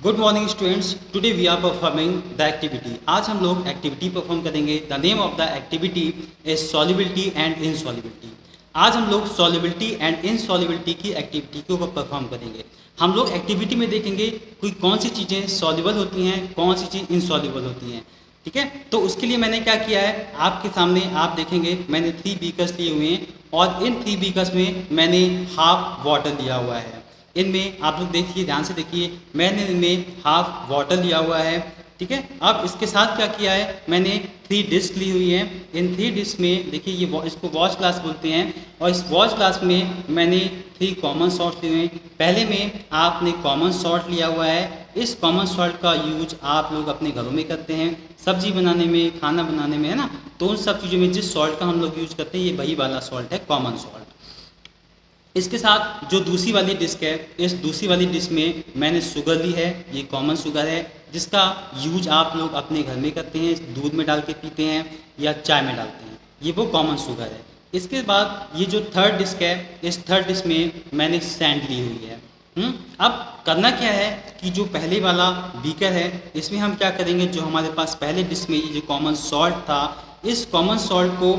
Good morning students, today we are performing the activity. आज हम लोग एक्टिविटी परफॉर्म करेंगे। The name of the activity is solubility and insolubility. आज हम लोग सॉल्युबिलिटी एंड इनसॉल्युबिलिटी की एक्टिविटी के ऊपर परफॉर्म करेंगे। हम लोग एक्टिविटी में देखेंगे कोई कौन सी चीज़ें सॉल्युबल होती हैं, कौन सी चीज़ इनसॉल्युबल होती हैं। ठीक है, तो उसके लिए मैंने क्या किया है, आपके सामने आप देखेंगे मैंने 3 बीकर्स लिए हुए हैं और इन 3 बीकर्स में मैंने हाफ वाटर लिया हुआ है। इनमें आप लोग देखिए, ध्यान से देखिए, मैंने इनमें हाफ वाटर लिया हुआ है। ठीक है, अब इसके साथ क्या किया है, मैंने 3 डिस्क ली हुई है। इन 3 डिस्क में देखिए ये इसको वॉश ग्लास बोलते हैं और इस वॉश ग्लास में मैंने 3 कॉमन सॉल्ट लिए हुए हैं। पहले में आपने कॉमन सॉल्ट लिया हुआ है। इस कॉमन सॉल्ट का यूज आप लोग अपने घरों में करते हैं, सब्जी बनाने में, खाना बनाने में, है ना। तो उन सब चीज़ों में जिस सॉल्ट का हम लोग यूज करते हैं ये वही वाला सॉल्ट है, कॉमन सॉल्ट। इसके साथ जो दूसरी वाली डिस्क है, इस दूसरी वाली डिस्क में मैंने शुगर ली है। ये कॉमन शुगर है जिसका यूज आप लोग अपने घर में करते हैं, दूध में डाल के पीते हैं या चाय में डालते हैं, ये वो कॉमन शुगर है। इसके बाद ये जो थर्ड डिस्क है, इस थर्ड डिस्क में मैंने सैंड ली हुई है। अब करना क्या है कि जो पहले वाला बीकर है इसमें हम क्या करेंगे, जो हमारे पास पहले डिस्क में ये जो कॉमन सॉल्ट था, इस कॉमन सॉल्ट को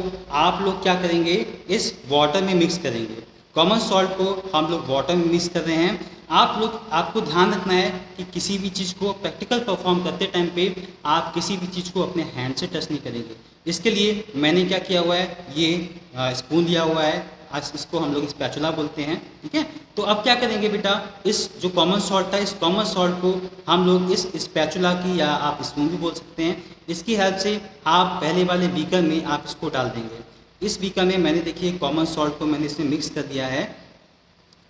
आप लोग क्या करेंगे, इस वाटर में मिक्स करेंगे। कॉमन सॉल्ट को हम लोग वाटर में मिक्स कर रहे हैं। आपको ध्यान रखना है कि किसी भी चीज़ को प्रैक्टिकल परफॉर्म करते टाइम पे आप किसी भी चीज़ को अपने हैंड से टच नहीं करेंगे। इसके लिए मैंने क्या किया हुआ है, ये स्पून लिया हुआ है, आज इसको हम लोग स्पैचुला बोलते हैं। ठीक है, तो अब क्या करेंगे बेटा, इस जो कॉमन सॉल्ट था, इस कॉमन सॉल्ट को हम लोग इस स्पैचुला की, या आप स्पून भी बोल सकते हैं, इसकी हेल्प से आप पहले वाले बीकर में आप इसको डाल देंगे। इस बीकर में मैंने देखिए कॉमन सॉल्ट को मैंने इसमें मिक्स कर दिया है।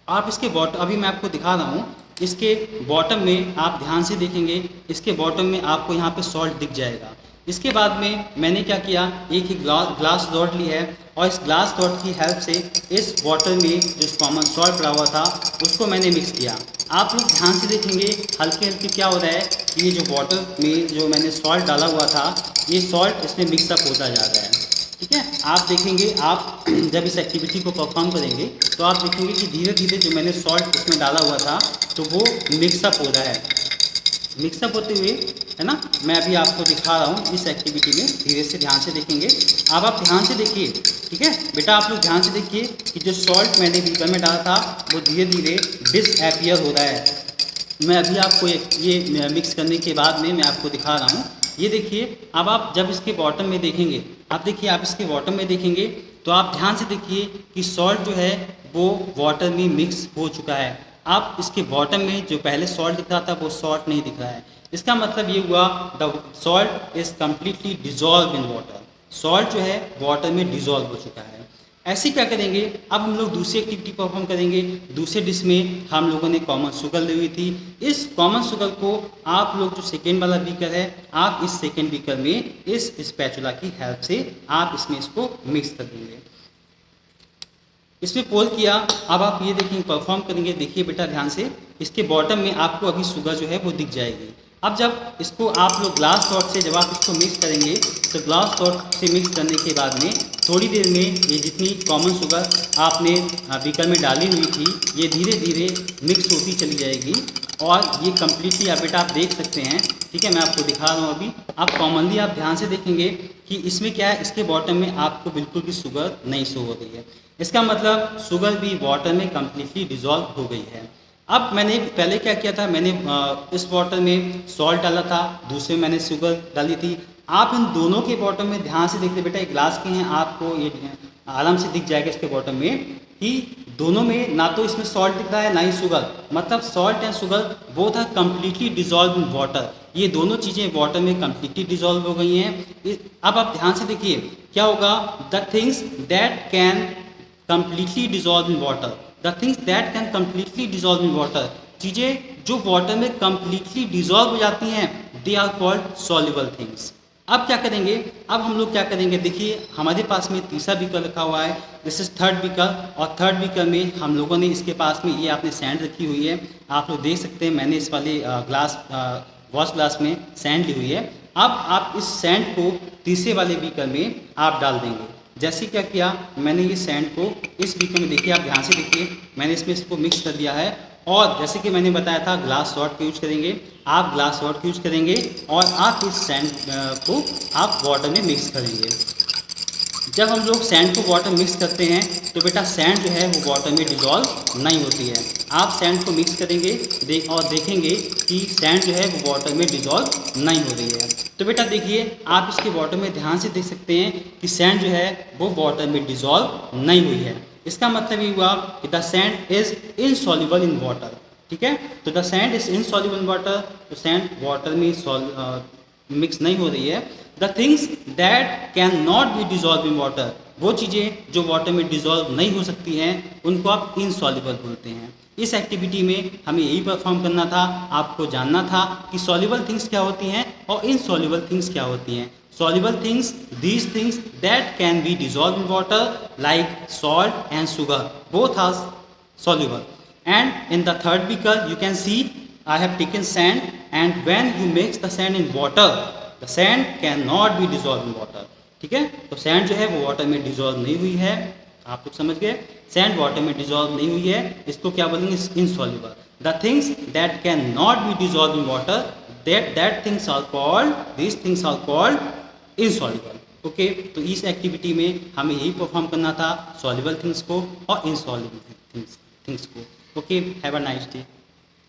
आप इसके बॉटम, अभी मैं आपको दिखा रहा हूँ, इसके बॉटम में आप ध्यान से देखेंगे, इसके बॉटम में आपको यहाँ पे सॉल्ट दिख जाएगा। इसके बाद में मैंने क्या किया, एक ही ग्लास रॉड ली है और इस ग्लास रॉड की हेल्प से इस वाटर में जो कॉमन सॉल्ट पड़ा हुआ था उसको मैंने मिक्स किया। आप लोग ध्यान से देखेंगे, हल्के हल्के क्या हो रहा है कि ये जो वाटर में जो मैंने सॉल्ट डाला हुआ था, ये सॉल्ट इसमें मिक्सअप होता जा रहा है। ठीक है, आप देखेंगे, आप जब इस एक्टिविटी को परफॉर्म करेंगे तो आप देखेंगे कि धीरे धीरे जो मैंने सॉल्ट इसमें डाला हुआ था तो वो मिक्सअप हो रहा है। मिक्सअप होते हुए, है ना, मैं अभी आपको दिखा रहा हूँ इस एक्टिविटी में, धीरे से ध्यान से देखेंगे। अब आप ध्यान से देखिए, ठीक है बेटा, आप लोग ध्यान से देखिए कि जो सॉल्ट मैंने बीकर में डाला था वो धीरे धीरे डिसअपियर हो रहा है। मैं अभी आपको ये मिक्स करने के बाद में मैं आपको दिखा रहा हूँ। ये देखिए, अब आप जब इसके बॉटम में देखेंगे, आप देखिए, आप इसके बॉटम में देखेंगे तो आप ध्यान से देखिए कि सॉल्ट जो है वो वाटर में मिक्स हो चुका है। आप इसके बॉटम में जो पहले सॉल्ट दिख रहा था वो सॉल्ट नहीं दिख रहा है। इसका मतलब ये हुआ the salt is completely dissolve in water. Salt जो है वाटर में डिजॉल्व हो चुका है। ऐसे क्या करेंगे, अब हम लोग दूसरी एक्टिविटी परफॉर्म करेंगे। दूसरे डिश में हम लोगों ने कॉमन शुगर ली हुई थी। इस कॉमन शुगर को आप लोग जो सेकेंड वाला बीकर है, आप इस सेकेंड बीकर में इस स्पैचुला की हेल्प से आप इसमें इसको मिक्स कर देंगे। इसमें पोल किया, अब आप ये देखेंगे, परफॉर्म करेंगे। देखिए बेटा ध्यान से, इसके बॉटम में आपको अभी शुगर जो है वो दिख जाएगी। अब जब इसको आप लोग ग्लास रॉड से जब आप इसको मिक्स करेंगे तो ग्लास रॉड से मिक्स करने के बाद में थोड़ी देर में ये जितनी कॉमन शुगर आपने बीकर में डाली हुई थी ये धीरे धीरे मिक्स होती चली जाएगी और ये कम्प्लीटली, अब बेटा आप देख सकते हैं। ठीक है, मैं आपको दिखा रहा हूँ अभी। आप कॉमनली आप ध्यान से देखेंगे कि इसमें क्या है, इसके बॉटम में आपको बिल्कुल भी शुगर नहीं शो हो रही है। इसका मतलब शुगर भी वाटर में कम्प्लीटली डिजॉल्व हो गई है। अब मैंने पहले क्या किया था, मैंने इस वाटर में सॉल्ट डाला था, दूसरे में मैंने शुगर डाली थी। आप इन दोनों के बॉटम में ध्यान से देखते बेटा, एक ग्लास के हैं, आपको ये आराम से दिख जाएगा इसके बॉटम में कि दोनों में ना तो इसमें सॉल्ट दिख रहा है ना ही शुगर, मतलब salt and sugar both are completely dissolve in water. ये दोनों चीज़ें वाटर में कम्प्लीटली डिजॉल्व हो गई हैं। अब आप ध्यान से देखिए क्या होगा, the things that can completely dissolve in water, the things that can completely dissolve in water, चीज़ें जो वाटर में कम्प्लीटली डिजॉल्व हो जाती हैं, they are called soluble things. अब क्या करेंगे, अब हम लोग क्या करेंगे, देखिए हमारे पास में तीसरा बीकर रखा हुआ है, दिस इज थर्ड बीकर, और थर्ड बीकर में हम लोगों ने इसके पास में ये आपने सैंड रखी हुई है। आप लोग देख सकते हैं मैंने इस वाले वॉश ग्लास में सैंड ली हुई है। अब आप इस सैंड को तीसरे वाले बीकर में आप डाल देंगे। जैसे क्या किया, मैंने ये सैंड को इस बीकर में, देखिए आप ध्यान से देखिए, मैंने इसमें इसको मिक्स कर दिया है और जैसे कि मैंने बताया था ग्लास रॉड का यूज करेंगे, आप ग्लास रॉड का यूज करेंगे और आप इस सैंड को आप वाटर में मिक्स करेंगे। जब हम लोग सैंड को वाटर मिक्स करते हैं तो बेटा सैंड जो है वो वाटर में डिजॉल्व नहीं होती है। आप सैंड को मिक्स करेंगे और देखेंगे कि सैंड जो है वो वाटर में डिजॉल्व नहीं हो रही है। तो बेटा देखिए आप इसके वाटर में ध्यान से देख सकते हैं कि सैंड जो है वो वाटर में डिजॉल्व नहीं हुई है। इसका मतलब ये हुआ कि the sand is insoluble in water. ठीक है, तो the sand is insoluble in water, तो सैंड वाटर में मिक्स नहीं हो रही है। The things that can not be dissolve in water, वो चीज़ें जो वाटर में डिजॉल्व नहीं हो सकती हैं उनको आप इनसॉल्युबल बोलते हैं। इस एक्टिविटी में हमें यही परफॉर्म करना था, आपको जानना था कि सॉल्युबल थिंग्स क्या होती हैं और इनसॉल्युबल थिंग्स क्या होती हैं। Soluble things, these things that can be dissolved in water like salt and sugar, both are soluble. And in the third beaker you can see I have taken sand, and when you mix the sand in water, the sand cannot be dissolved in water. ठीक है, तो sand जो है वो water में dissolve नहीं हुई है। आप लोग समझ गए, सैंड वाटर में डिजॉल्व नहीं हुई है, इसको क्या बोलेंगे, insoluble. The things that can not be dissolve in water, that things are called, these things are called insoluble. Okay, तो इस एक्टिविटी में हमें यही परफॉर्म करना था, सॉल्युबल थिंग्स को और इनसॉल्युबल थिंग्स को। Okay, have a nice day.